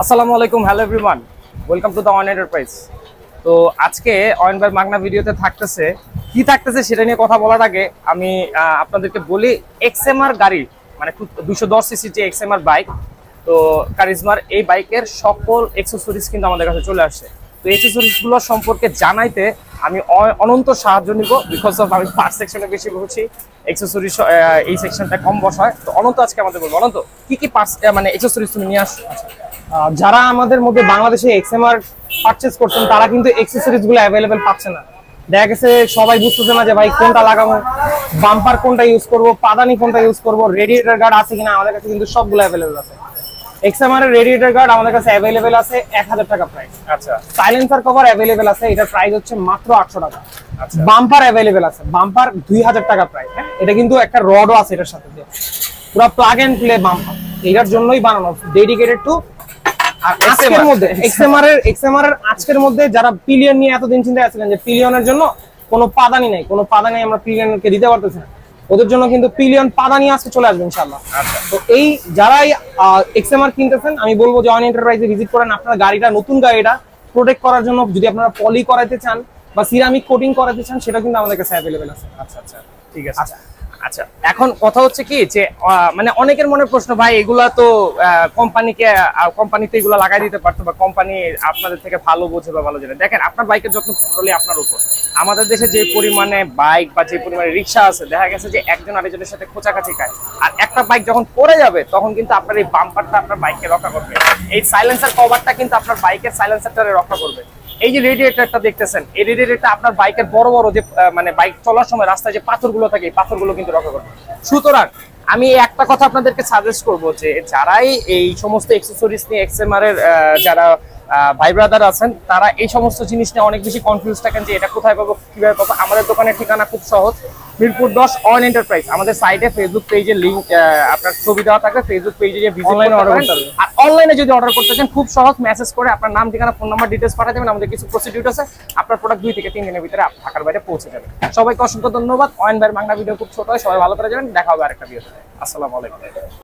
আসসালামু আলাইকুম, hello everyone, welcome to the Owen enterprise. তো আজকে অয়েন ভাই মাগনা ভিডিওতে থাকতেছে সেটা নিয়ে কথা বলার আগে আমি আপনাদেরকে বলি, এক্সএমআর গাড়ি মানে 210 সিসি যে এক্সএমআর বাইক, তো কারিজমার এই বাইকের সকল এক্সেসরিজ কিন্তু আমাদের কাছে চলে আসছে। তো এক্সেসরিজগুলো সম্পর্কে জানাইতে আমি অনন্ত সাহায্য নিব, বিকজ অফ আমি ফার্স্ট সেকশনে বেশি বলছি, এক্সেসরিজ এই সেকশনটা কম বসায়। তো অনন্ত আজকে আমাদের বলবো, অনন্ত কি পার্টস মানে এক্সেসরিজ তুমি নিয়ে আসো? যারা আমাদের মধ্যে বাংলাদেশে এক্সএমআর পারচেজ করছেন তারা কিন্তু অ্যাকসেসরিজ গুলো অ্যাভেলেবেল পাচ্ছে না। দেখা গেছে সবাই বুঝতেছে না যে ভাই কোনটা লাগাবো, বাম্পার কোনটা ইউজ করব, পাদানি কোনটা ইউজ করব, রেডিয়েটর গার্ড আছে কিনা। আমাদের কাছে কিন্তু সবগুলো অ্যাভেলেবেল আছে। এক্সএমআর এর রেডিয়েটর গার্ড আমাদের কাছে অ্যাভেলেবেল আছে 1000 টাকা প্রাইস। আচ্ছা, সাইলেন্সার কভার অ্যাভেলেবেল আছে, এটার প্রাইস হচ্ছে মাত্র 800 টাকা। আচ্ছা, বাম্পার অ্যাভেলেবেল আছে, বাম্পার 2000 টাকা প্রাইস। হ্যাঁ, এটা কিন্তু একটা রডও আছে এটার সাথে, পুরো প্লাগ এন্ড প্লে বাম্পার, এটার জন্যই বানানো, ডেডিকেটেড টু। আজকের মধ্যে এক্সএমআর এর আজকের মধ্যে যারা পিলিয়ন নিয়ে এতদিন চিন্তায় আছিলেন যে পিলিয়নের জন্য কোনো পাদানি নাই, কোনো পাদানি আমরা পিলিয়নকে দিতে পারতেছি না, ওদের জন্য কিন্তু পিলিয়ন পাদানি আজকে চলে আসবে ইনশাআল্লাহ। তো এই যারাই এক্সএমআর কিনতেছেন আমি বলবো যে অয়েন এন্টারপ্রাইজে ভিজিট করেন। আপনার গাড়িটা, নতুন গাড়িটা প্রোটেক্ট করার জন্য যদি আপনারা পলি করাতে চান বা সিরামিক কোটিং করাতে চান, সেটা কিন্তু আমাদের কাছে অ্যাভেলেবেল আছে। আচ্ছা আচ্ছা, ঠিক আছে। আচ্ছা, এখন কথা হচ্ছে কি যে মানে অনেকের মনে প্রশ্ন, ভাই এগুলা তো কোম্পানিতে এগুলো লাগাই দিতে পারতো, বা কোম্পানি আপনাদের থেকে ভালো বোঝে বা ভালো জানে। দেখেন, আপনার বাইকের যত্ন টোটালি আপনার উপর। আমাদের দেশে যে পরিমাণে বাইক বা যে পরিমাণে রিক্সা আছে, দেখা গেছে যে একজন আরেকজনের সাথে খোঁচাখাচি খায়, আর একটা বাইক যখন পড়ে যাবে তখন কিন্তু আপনার এই বাম্পারটা আপনার বাইককে রক্ষা করবে, এই সাইলেন্সার কভারটা কিন্তু আপনার বাইকের সাইলেন্সারটারে রক্ষা করবে। এই যে রেডিয়েটরটা দেখতেছেন, এই রেডিয়েটরটা আপনার বাইকের বড় বড় যে মানে বাইক চলার সময় রাস্তায় যে পাথরগুলো থাকে, এই পাথরগুলো কিন্তু রক্ষা করবে। সুতরাং আমি একটা কথা আপনাদেরকে সাজেস্ট করবো যে যারাই এই সমস্ত অ্যাকসেসরিজ নিয়ে এক্সএমআর এর যারা ভাই ব্রাদার আছেন, তারা এই সমস্ত জিনিস নিয়ে অনেক বেশি কনফিউজ থাকেন যে এটা কোথায় পাবো, কিভাবে পাবো। আমাদের দোকানের ঠিকানা খুব সহজ, মিরপুর 10 অয়েন এন্টারপ্রাইজ। আমাদের সাইটে ফেসবুক পেজের লিংক, আপনার ছবি দেওয়া থাকবে, ফেসবুক পেজে যে অনলাইনে অর্ডার করতে হবে। আর অনলাইনে যদি অর্ডার করতে চান, খুব সহজ, মেসেজ করে আপনার নাম, ঠিকানা, ফোন নাম্বার, ডিটেইলস পাঠিয়ে দেবেন। আমাদের কিছু প্রসিডিউর আছে, আপনার প্রোডাক্ট 2 থেকে 3 দিনের ভিতরে ঢাকার বাইরে পৌঁছে যাবে। সবাইকে অসংখ্য ধন্যবাদ। অয়েন ভাইয়ের বাংলা ভিডিও খুব ছোট হয়, সবাই ভালো করে যাবেন। দেখা হবে আরেকটা ভিডিওতে। আসসালামু আলাইকুম।